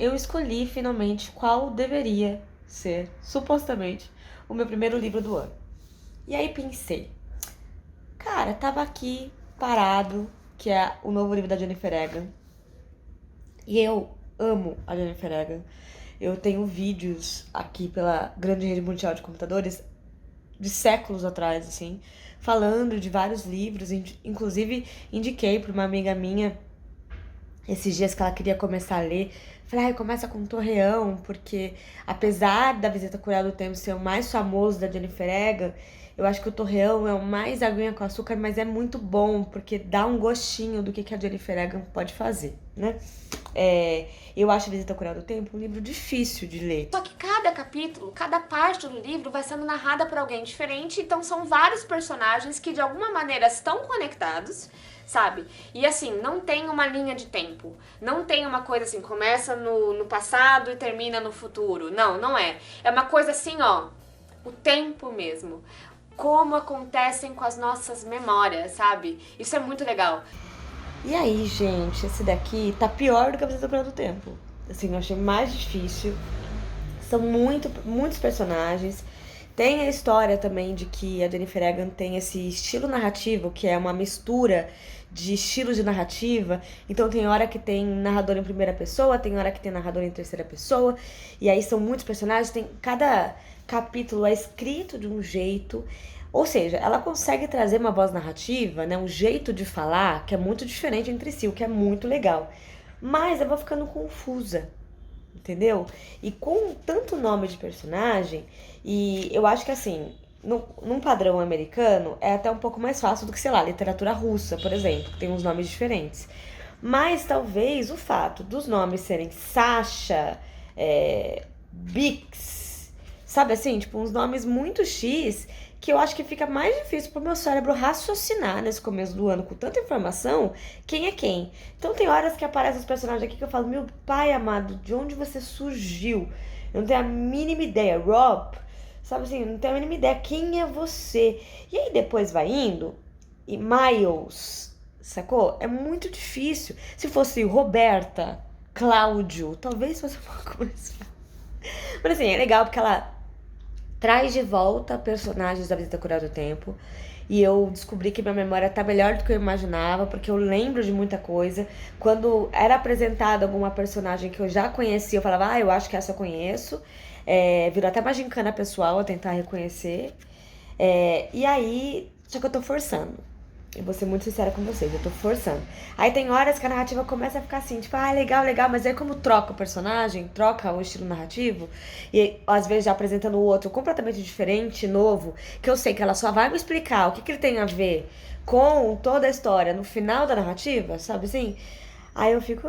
eu escolhi finalmente qual deveria ser, supostamente, o meu primeiro livro do ano. E aí pensei, cara, tava aqui parado, que é o novo livro da Jennifer Egan. E eu amo a Jennifer Egan. Eu tenho vídeos aqui pela grande rede mundial de computadores de séculos atrás, assim, falando de vários livros. Inclusive, indiquei para uma amiga minha esses dias que ela queria começar a ler. Falei, começa com Torreão, porque apesar da Visita Cruel do Tempo ser o mais famoso da Jennifer Egan, eu acho que o Torreão é o mais aguinha com açúcar, mas é muito bom, porque dá um gostinho do que a Jennifer Egan pode fazer, né? Eu acho a Visita Cruel do Tempo um livro difícil de ler. Só que cada capítulo, cada parte do livro vai sendo narrada por alguém diferente, então são vários personagens que de alguma maneira estão conectados, sabe? E assim, não tem uma linha de tempo. Não tem uma coisa assim, começa no passado e termina no futuro. Não, não é. É uma coisa assim, ó, o tempo mesmo. Como acontecem com as nossas memórias, sabe? Isso é muito legal. E aí, gente, esse daqui tá pior do que a Visita Cruel do Tempo. Assim, eu achei mais difícil. São muitos personagens. Tem a história também de que a Jennifer Egan tem esse estilo narrativo, que é uma mistura de estilos de narrativa. Então tem hora que tem narrador em primeira pessoa, tem hora que tem narrador em terceira pessoa. E aí são muitos personagens, cada capítulo é escrito de um jeito. Ou seja, ela consegue trazer uma voz narrativa, né, um jeito de falar que é muito diferente entre si, o que é muito legal. Mas eu vou ficando confusa, entendeu? E com tanto nome de personagem, e eu acho que assim, num padrão americano, é até um pouco mais fácil do que, sei lá, literatura russa, por exemplo, que tem uns nomes diferentes. Mas talvez o fato dos nomes serem Sasha, Bix, sabe assim, tipo, uns nomes muito X, que eu acho que fica mais difícil pro meu cérebro raciocinar nesse começo do ano com tanta informação, quem é quem. Então tem horas que aparecem os personagens aqui que eu falo, meu pai amado, de onde você surgiu? Eu não tenho a mínima ideia. Rob, sabe assim, eu não tenho a mínima ideia quem é você. E aí depois vai indo, e Miles, sacou? É muito difícil. Se fosse Roberta, Cláudio, talvez fosse um pouco mais fácil. Mas assim, é legal porque ela traz de volta personagens da Visita Cruel do Tempo. E eu descobri que minha memória tá melhor do que eu imaginava, porque eu lembro de muita coisa. Quando era apresentada alguma personagem que eu já conhecia, eu falava, eu acho que essa eu conheço. Virou até uma gincana pessoal a tentar reconhecer. E aí, só que eu tô forçando. Eu vou ser muito sincera com vocês, eu tô forçando. Aí tem horas que a narrativa começa a ficar assim, tipo, legal, legal, mas aí como troca o personagem, troca o estilo narrativo, e às vezes já apresentando o outro completamente diferente, novo, que eu sei que ela só vai me explicar o que ele tem a ver com toda a história no final da narrativa, sabe assim? Aí eu fico,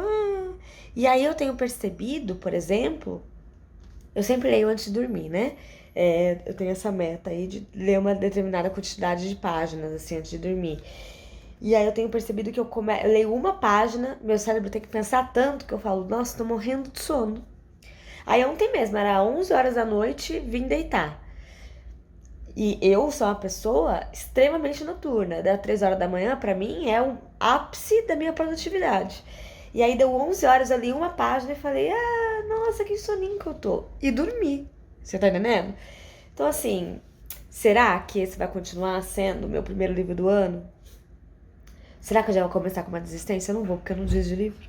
E aí eu tenho percebido, por exemplo, eu sempre leio antes de dormir, né? Eu tenho essa meta aí de ler uma determinada quantidade de páginas, assim, antes de dormir. E aí eu tenho percebido que eu leio uma página, meu cérebro tem que pensar tanto que eu falo, nossa, tô morrendo de sono. Aí ontem mesmo, era 11 horas da noite, vim deitar. E eu sou uma pessoa extremamente noturna. Das 3 horas da manhã, pra mim, é o ápice da minha produtividade. E aí deu 11 horas, eu li uma página e falei, nossa, que soninho que eu tô. E dormi. Você tá entendendo? Então, assim, será que esse vai continuar sendo o meu primeiro livro do ano? Será que eu já vou começar com uma desistência? Eu não vou, porque eu não desisto de livro.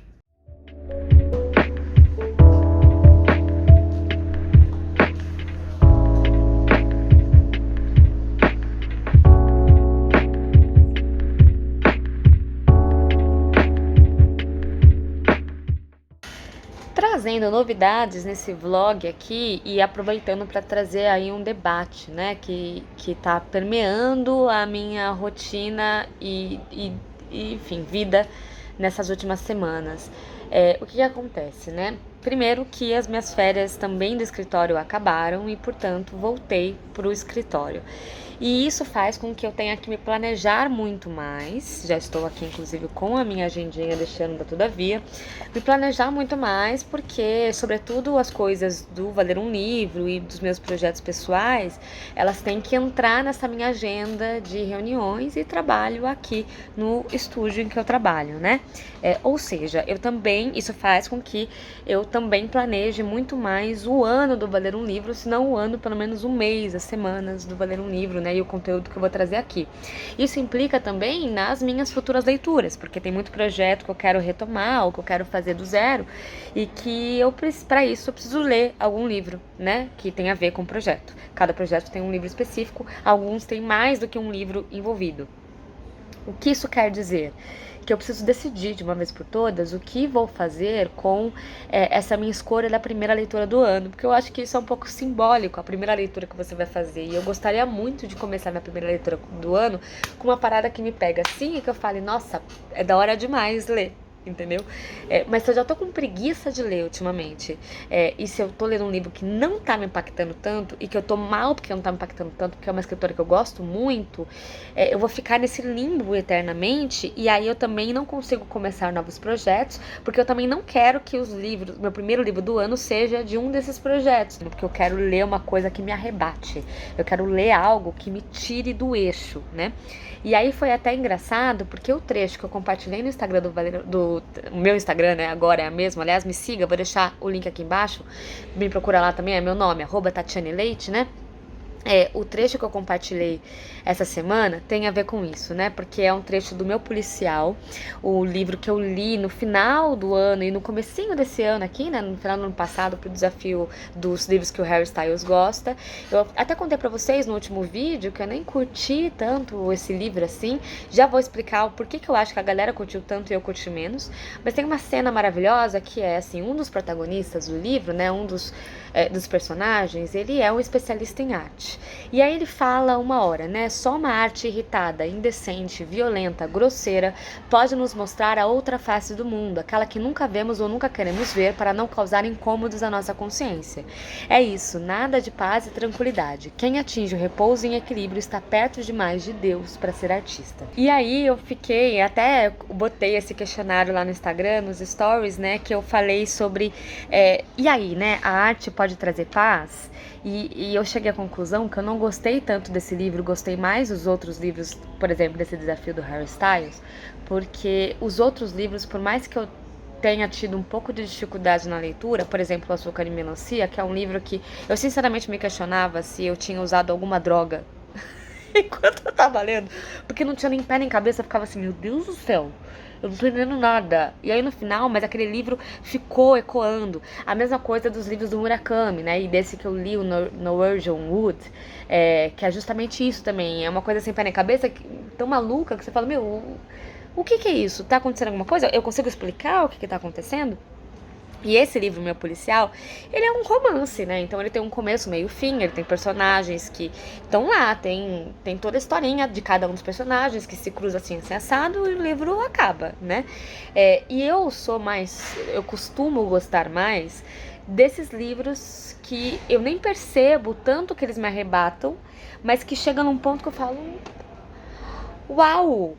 Trazendo novidades nesse vlog aqui e aproveitando para trazer aí um debate, né, que tá permeando a minha rotina e enfim, vida nessas últimas semanas. O que acontece, né? Primeiro que as minhas férias também do escritório acabaram e, portanto, voltei para o escritório. E isso faz com que eu tenha que me planejar muito mais. Já estou aqui, inclusive, com a minha agendinha deste ano da Todavia. Me planejar muito mais porque, sobretudo, as coisas do Valer um Livro e dos meus projetos pessoais, elas têm que entrar nessa minha agenda de reuniões e trabalho aqui no estúdio em que eu trabalho, né? Ou seja, isso faz com que eu também planeje muito mais o ano do Valer um Livro, se não o ano, pelo menos um mês, as semanas do Valer um Livro, né, e o conteúdo que eu vou trazer aqui. Isso implica também nas minhas futuras leituras, porque tem muito projeto que eu quero retomar, ou que eu quero fazer do zero, e que para isso eu preciso ler algum livro, né, que tem a ver com o projeto. Cada projeto tem um livro específico, alguns têm mais do que um livro envolvido. O que isso quer dizer? Que eu preciso decidir de uma vez por todas o que vou fazer com essa minha escolha da primeira leitura do ano, porque eu acho que isso é um pouco simbólico, a primeira leitura que você vai fazer, e eu gostaria muito de começar minha primeira leitura do ano com uma parada que me pega assim e que eu fale, nossa, é da hora demais ler. Entendeu? Mas se eu já tô com preguiça de ler ultimamente, e se eu tô lendo um livro que não tá me impactando tanto, e que eu tô mal porque não tá me impactando tanto, porque é uma escritora que eu gosto muito, eu vou ficar nesse limbo eternamente, e aí eu também não consigo começar novos projetos, porque eu também não quero que meu primeiro livro do ano seja de um desses projetos, porque eu quero ler uma coisa que me arrebate, eu quero ler algo que me tire do eixo, né? E aí foi até engraçado, porque o trecho que eu compartilhei no Instagram do meu Instagram, né, agora é a mesma, aliás, me siga, vou deixar o link aqui embaixo, me procura lá também, é meu nome, @TatianeLeite, né? O trecho que eu compartilhei essa semana tem a ver com isso, né? Porque é um trecho do meu policial, o livro que eu li no final do ano e no comecinho desse ano aqui, né? No final do ano passado, pro desafio dos livros que o Harry Styles gosta. Eu até contei pra vocês no último vídeo que eu nem curti tanto esse livro assim. Já vou explicar o porquê que eu acho que a galera curtiu tanto e eu curti menos. Mas tem uma cena maravilhosa que é, assim, um dos protagonistas do livro, né? Um dos personagens, ele é um especialista em arte. E aí ele fala uma hora, né? Só uma arte irritada, indecente, violenta, grosseira pode nos mostrar a outra face do mundo, aquela que nunca vemos ou nunca queremos ver para não causar incômodos à nossa consciência. É isso, nada de paz e tranquilidade. Quem atinge o repouso e equilíbrio está perto demais de Deus para ser artista. E aí eu fiquei, até botei esse questionário lá no Instagram, nos stories, né? Que eu falei sobre, e aí, né? A arte pode trazer paz? E eu cheguei à conclusão que eu não gostei tanto desse livro, gostei mais dos outros livros, por exemplo, desse desafio do Harry Styles, porque os outros livros, por mais que eu tenha tido um pouco de dificuldade na leitura, por exemplo, Açúcar e Melancia, que é um livro que eu sinceramente me questionava se eu tinha usado alguma droga enquanto eu tava lendo, porque não tinha nem pé nem cabeça, eu ficava assim, meu Deus do céu, eu não tô entendendo nada. E aí no final, mas aquele livro ficou ecoando. A mesma coisa dos livros do Murakami, né? E desse que eu li, o Norwegian Wood, que é justamente isso também. É uma coisa sem pé nem cabeça, tão maluca, que você fala, meu, o que é isso? Tá acontecendo alguma coisa? Eu consigo explicar o que tá acontecendo? E esse livro, Meu Policial, ele é um romance, né? Então ele tem um começo, meio, fim, ele tem personagens que estão lá, tem toda a historinha de cada um dos personagens que se cruza assim, assado, e o livro acaba, né? E eu costumo gostar mais desses livros que eu nem percebo tanto que eles me arrebatam, mas que chegam num ponto que eu falo... Uau,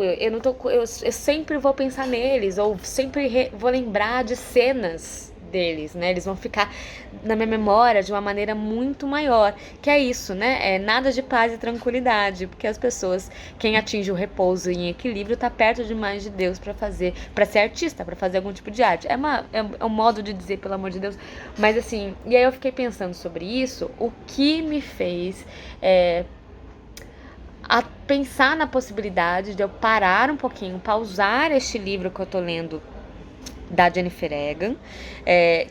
eu sempre vou pensar neles, ou sempre vou lembrar de cenas deles, né? Eles vão ficar na minha memória de uma maneira muito maior, que é isso, né? É nada de paz e tranquilidade, porque as pessoas, quem atinge o repouso em equilíbrio, tá perto demais de Deus para ser artista, para fazer algum tipo de arte. É um modo de dizer, pelo amor de Deus, mas assim, e aí eu fiquei pensando sobre isso, o que me fez a pensar na possibilidade de eu parar um pouquinho, pausar este livro que eu tô lendo da Jennifer Egan,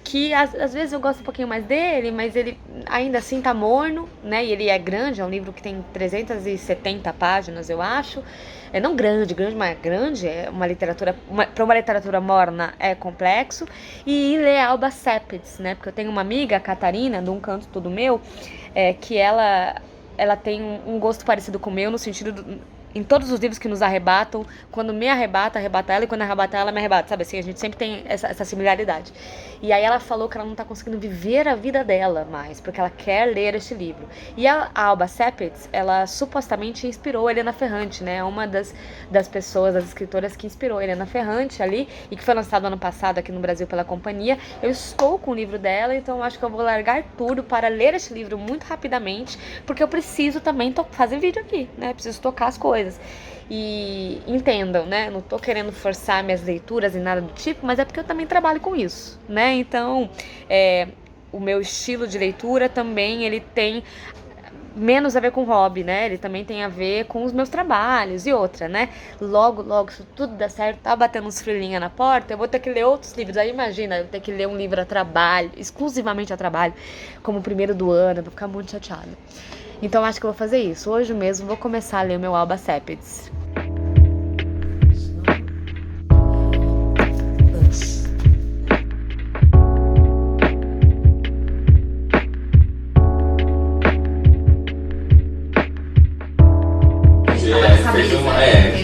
que às vezes eu gosto um pouquinho mais dele, mas ele ainda assim tá morno, né? E ele é grande, é um livro que tem 370 páginas, eu acho. Não grande, mas grande, é uma literatura, para uma literatura morna é complexo. E ler Alba Sepids, né? Porque eu tenho uma amiga, a Catarina, de Um Canto Todo Meu, que ela tem um gosto parecido com o meu, no sentido em todos os livros que nos arrebatam, quando me arrebata ela, e quando arrebata ela, me arrebata, sabe assim, a gente sempre tem essa similaridade. E aí ela falou que ela não tá conseguindo viver a vida dela mais, porque ela quer ler este livro. E a Alba Sepids, ela supostamente inspirou Helena Ferrante, né, uma das pessoas, das escritoras que inspirou Helena Ferrante ali, e que foi lançado ano passado aqui no Brasil pela companhia. Eu estou com o livro dela, então eu acho que eu vou largar tudo para ler este livro muito rapidamente, porque eu preciso também fazer vídeo aqui, né, preciso tocar as coisas. E entendam, né? Não tô querendo forçar minhas leituras e nada do tipo, mas é porque eu também trabalho com isso, né? Então, o meu estilo de leitura também, ele tem menos a ver com hobby, né? Ele também tem a ver com os meus trabalhos e outra, né? Logo, se tudo der certo, tá batendo uns frilinha na porta, eu vou ter que ler outros livros. Aí imagina, eu ter que ler um livro a trabalho, exclusivamente a trabalho, como o primeiro do ano, eu vou ficar muito chateada. Então acho que eu vou fazer isso. Hoje mesmo vou começar a ler o meu Alba Sépides.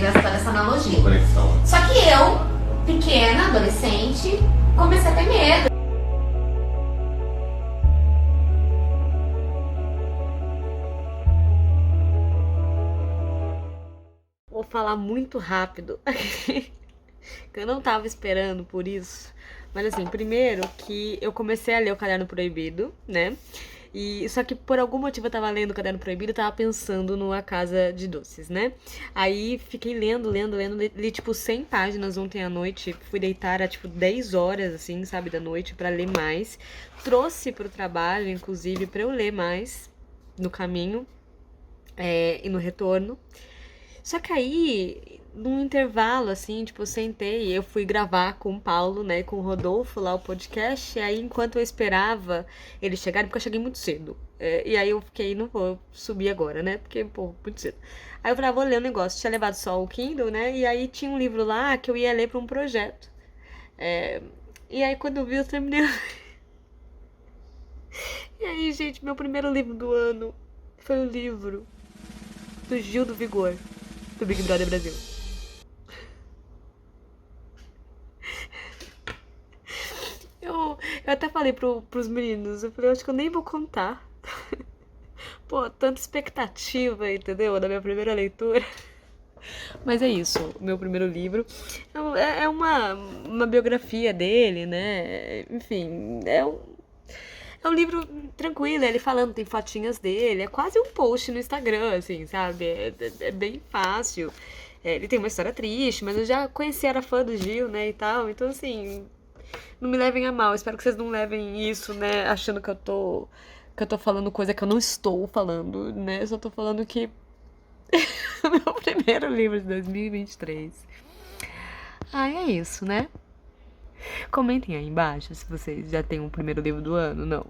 Essa analogia. Só que eu, pequena, adolescente, comecei a ter medo. Vou falar muito rápido, que eu não tava esperando por isso. Mas assim, primeiro que eu comecei a ler o Caderno Proibido, né? E só que por algum motivo eu tava lendo o Caderno Proibido e tava pensando no A Casa de Doces, né? Aí fiquei lendo, li tipo 100 páginas ontem à noite, fui deitar a tipo 10 horas, assim, sabe, da noite pra ler mais. Trouxe pro trabalho, inclusive, pra eu ler mais no caminho e no retorno. Só que aí, num intervalo, assim, tipo, eu sentei e eu fui gravar com o Paulo, né, com o Rodolfo lá o podcast, e aí enquanto eu esperava eles chegarem, porque eu cheguei muito cedo, e aí eu fiquei, não vou subir agora, né, porque, pô, muito cedo. Aí eu falei, vou ler um negócio, tinha levado só o Kindle, né, e aí tinha um livro lá que eu ia ler pra um projeto. E aí quando eu vi, eu terminei... E aí, gente, meu primeiro livro do ano foi o livro do Gil do Vigor, do Big Brother Brasil. Eu até falei pros meninos, eu falei, acho que eu nem vou contar. Pô, tanta expectativa, entendeu? Da minha primeira leitura. Mas é isso, o meu primeiro livro. É uma biografia dele, né? Enfim, é um livro tranquilo, ele falando, tem fotinhas dele, é quase um post no Instagram, assim, sabe? É bem fácil. Ele tem uma história triste, mas eu já conheci, era fã do Gil, né, e tal. Então, assim, não me levem a mal. Espero que vocês não levem isso, né, achando que eu tô falando coisa que eu não estou falando, né? Eu só tô falando que é o meu primeiro livro de 2023. É isso, né? Comentem aí embaixo se vocês já têm o primeiro livro do ano, não.